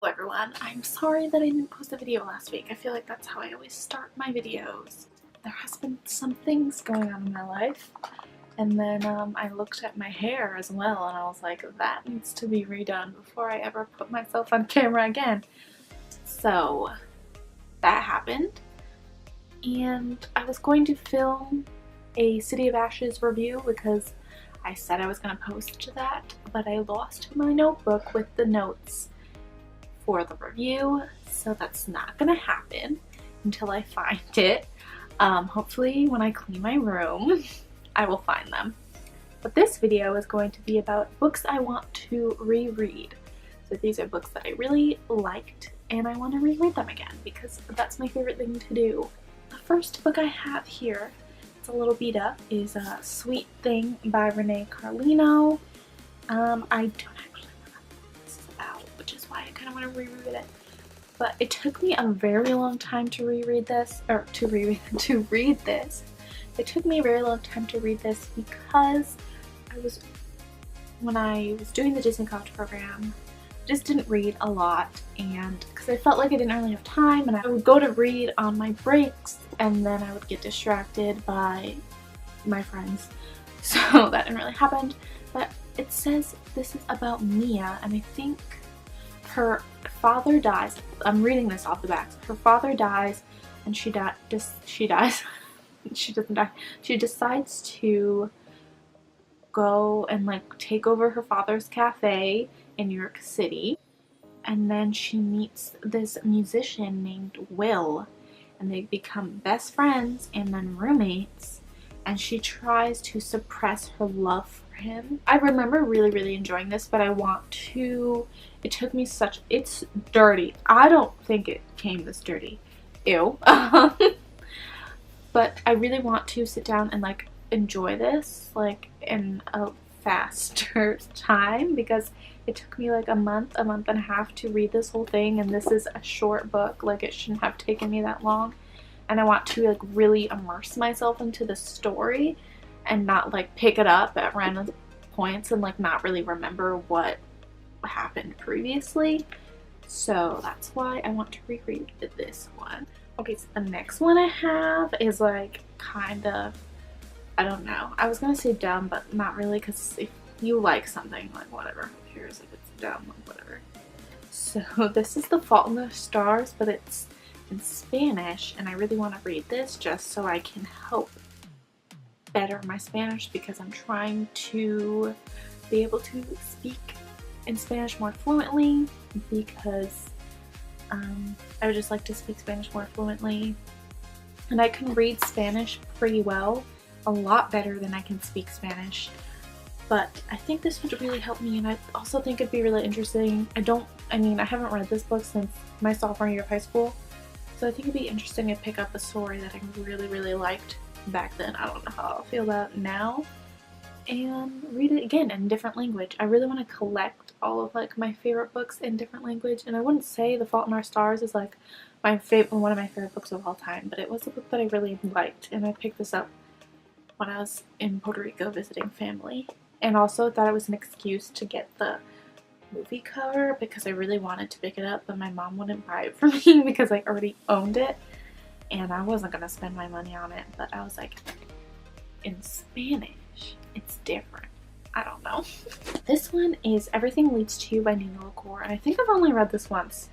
Hello everyone, I'm sorry that I didn't post a video last week. I feel like that's how I always start my videos. There has been some things going on in my life, and then I looked at my hair as well and I was like, that needs to be redone before I ever put myself on camera again. So that happened, and I was going to film a City of Ashes review because I said I was going to post that, but I lost my notebook with the notes for the review, so that's not gonna happen until I find it. Hopefully when I clean my room I will find them. But this video is going to be about books I want to reread. So these are books that I really liked and I want to reread them again because that's my favorite thing to do. The first book I have here, it's a little beat up, is Sweet Thing by Renee Carlino. I don't actually know what this is about, which is why I kind of want to reread it. But it took me a very long time to reread this, or to read this. It took me a very long time to read this because when I was doing the Disney College program, I just didn't read a lot, and because I felt like I didn't really have time, and I would go to read on my breaks and then I would get distracted by my friends, so that didn't really happen. But it says this is about Mia, and I think her father dies. I'm reading this off the back. Her father dies, and she dies. She doesn't die. She decides to go and like take over her father's cafe in New York City, and then she meets this musician named Will, and they become best friends and then roommates, and she tries to suppress her love for him. I remember really enjoying this, but I want to, it took me such, it's dirty. I don't think it came this dirty. Ew. But I really want to sit down and like enjoy this like in a faster time because it took me like a month and a half to read this whole thing, and this is a short book. Like, it shouldn't have taken me that long, and I want to like really immerse myself into the story and not like pick it up at random points and like not really remember what happened previously. So that's why I want to reread this one. Okay, so the next one I have is like kind of, I don't know, I was gonna say dumb, but not really, because if you like something, like whatever, who cares if it's dumb or whatever. So this is The Fault in the Stars, but it's in Spanish, and I really want to read this just so I can help better my Spanish, because I'm trying to be able to speak in Spanish more fluently, because I would just like to speak Spanish more fluently, and I can read Spanish pretty well, a lot better than I can speak Spanish. But I think this would really help me, and I also think it'd be really interesting. I haven't read this book since my sophomore year of high school, so I think it'd be interesting to pick up a story that I really liked back then. I don't know how I'll feel about it now, and read it again in a different language. I really want to collect all of like my favorite books in different language, and I wouldn't say The Fault in Our Stars is like one of my favorite books of all time, but it was a book that I really liked, and I picked this up when I was in Puerto Rico visiting family, and also thought it was an excuse to get the movie cover because I really wanted to pick it up, but my mom wouldn't buy it for me because I already owned it and I wasn't gonna spend my money on it. But I was like, in Spanish it's different. I don't know. This one is Everything Leads to You by Nina LaCour, and I think I've only read this once.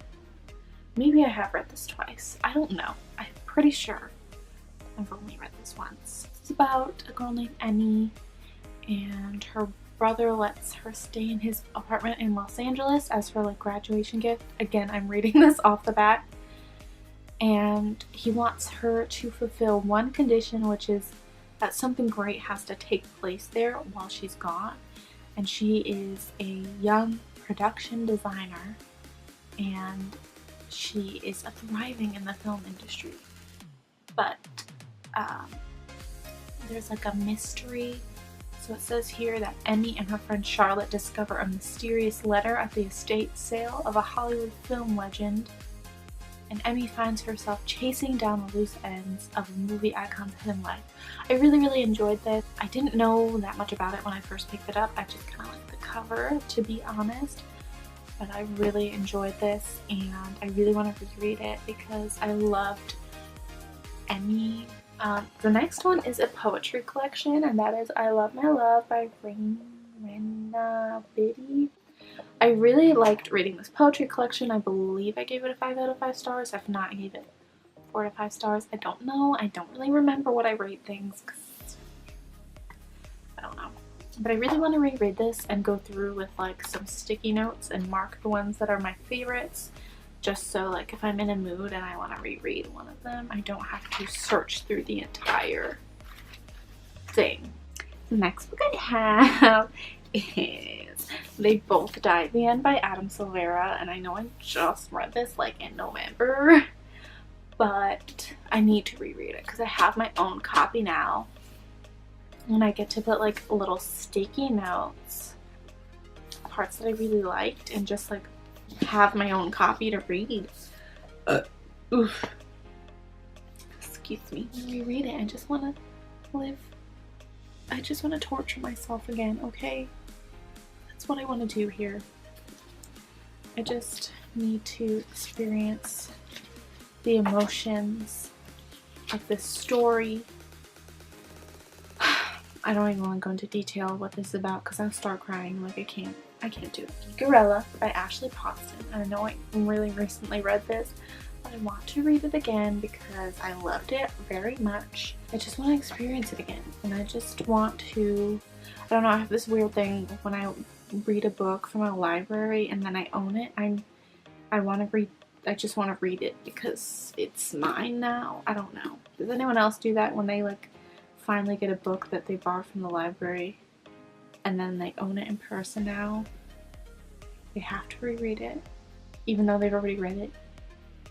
Maybe I have read this twice. I don't know. I'm pretty sure I've only read this once. It's about a girl named Emmy, and her brother lets her stay in his apartment in Los Angeles as her like graduation gift. Again, I'm reading this off the bat. And he wants her to fulfill one condition, which is that something great has to take place there while she's gone. And she is a young production designer, and she is thriving in the film industry. But there's like a mystery. So it says here that Emmy and her friend Charlotte discover a mysterious letter at the estate sale of a Hollywood film legend, and Emmy finds herself chasing down the loose ends of a movie icon's hidden life. I really enjoyed this. I didn't know that much about it when I first picked it up. I just kind of liked the cover, to be honest. but I really enjoyed this and I really want to reread it because I loved Emmy. The next one is a poetry collection, and that is I Love My Love by Raina Biddy. I really liked reading this poetry collection. I believe I gave it a 5 out of 5 stars. If not, I gave it 4 to 5 stars. I don't know. I don't really remember what I rate things because I don't know. But I really want to reread this and go through with like some sticky notes and mark the ones that are my favorites, just so like if I'm in a mood and I want to reread one of them, I don't have to search through the entire thing. The next book I have is They Both Die at the End by Adam Silvera, and I know I just read this like in November, but I need to reread it because I have my own copy now. And I get to put like little sticky notes, parts that I really liked, and just like have my own copy to read. Oof. Excuse me. When we read it, I just want to live. I just want to torture myself again, okay? That's what I want to do here. I just need to experience the emotions of this story. I don't even want to go into detail what this is about because I'll start crying. Like I can't do it. Karela by Ashley Poston. I know I really recently read this, but I want to read it again because I loved it very much. I just want to experience it again, and I just want to, I don't know, I have this weird thing when I read a book from a library and then I own it. I just want to read it because it's mine now. I don't know. Does anyone else do that when they like finally get a book that they borrowed from the library and then they own it in person now? They have to reread it even though they've already read it.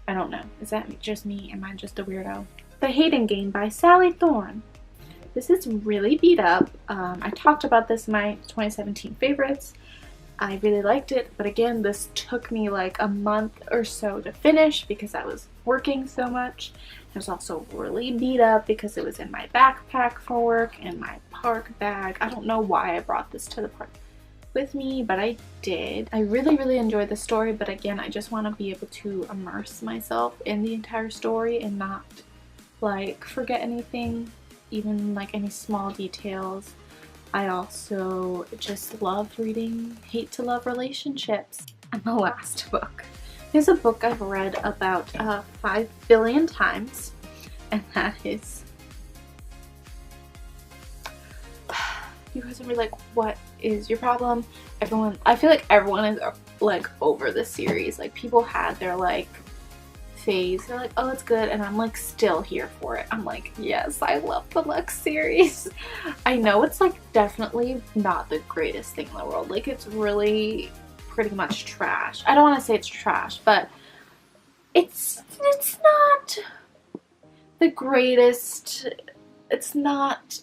I don't know. Is that just me? Am I just a weirdo? The Hayden Gain by Sally Thorne. This is really beat up. I talked about this in my 2017 favorites. I really liked it, but again, this took me like a month or so to finish because I was working so much. It was also really beat up because it was in my backpack for work and my park bag. I don't know why I brought this to the park with me, but I did. I really enjoyed the story, but again, I just want to be able to immerse myself in the entire story and not like forget anything, even like any small details. I also just love reading hate to love relationships. And the last book is a book I've read about 5 billion times, and that is, you guys will be like, what is your problem? I feel like everyone is like over this series. Like people had their like phase, they're like, oh it's good, and I'm like still here for it. I'm like, yes, I love the Lux series. I know it's like definitely not the greatest thing in the world, like it's really pretty much trash. I don't want to say it's trash, but it's not the greatest. It's not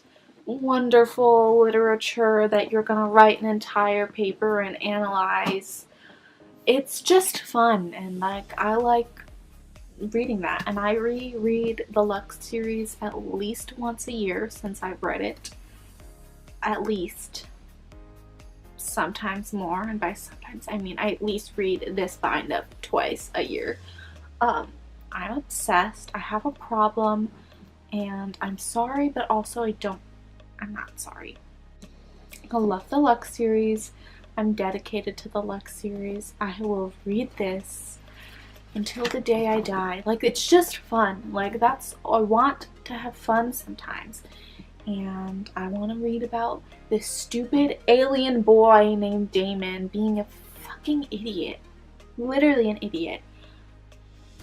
wonderful literature that you're gonna write an entire paper and analyze. It's just fun, and like I like reading that, and I reread the Lux series at least once a year since I've read it. At least. Sometimes more, and by sometimes I mean I at least read this bind up twice a year. I'm obsessed. I have a problem, and I'm sorry, but also I'm not sorry. I love the Lux series. I'm dedicated to the Lux series. I will read this until the day I die. Like, it's just fun. Like, I want to have fun sometimes. And I want to read about this stupid alien boy named Damon being a fucking idiot. Literally an idiot.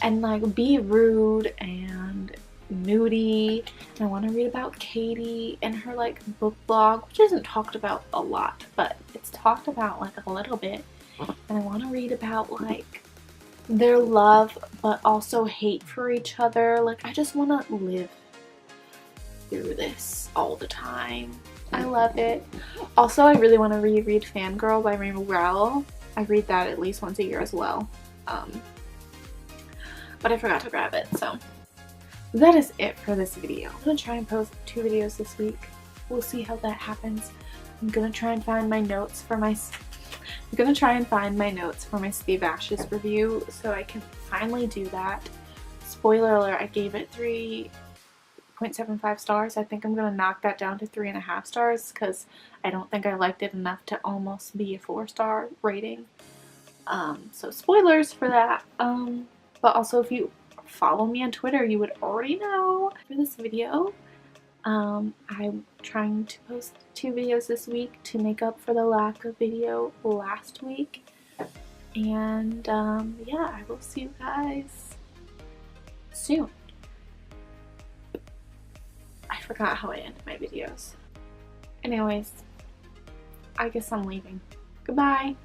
And like be rude and moody. And I want to read about Katie and her like book blog, which isn't talked about a lot, but it's talked about like a little bit. And I want to read about like their love but also hate for each other. Like I just want to live through this all the time. I love it. Also, I really want to reread Fangirl by Rainbow Rowell. I read that at least once a year as well. But I forgot to grab it, so that is it for this video. I'm gonna try and post 2 videos this week. We'll see how that happens. I'm gonna try and find my notes for my I'm gonna try and find my notes for my Steve Ashes review so I can finally do that. Spoiler alert, I gave it 3.75 stars. I think I'm gonna knock that down to 3.5 stars because I don't think I liked it enough to almost be a 4-star rating. So spoilers for that. But also if you follow me on Twitter, you would already know. For this video, I'm trying to post 2 videos this week to make up for the lack of video last week. And yeah, I will see you guys soon. I forgot how I end my videos. Anyways, I guess I'm leaving. Goodbye.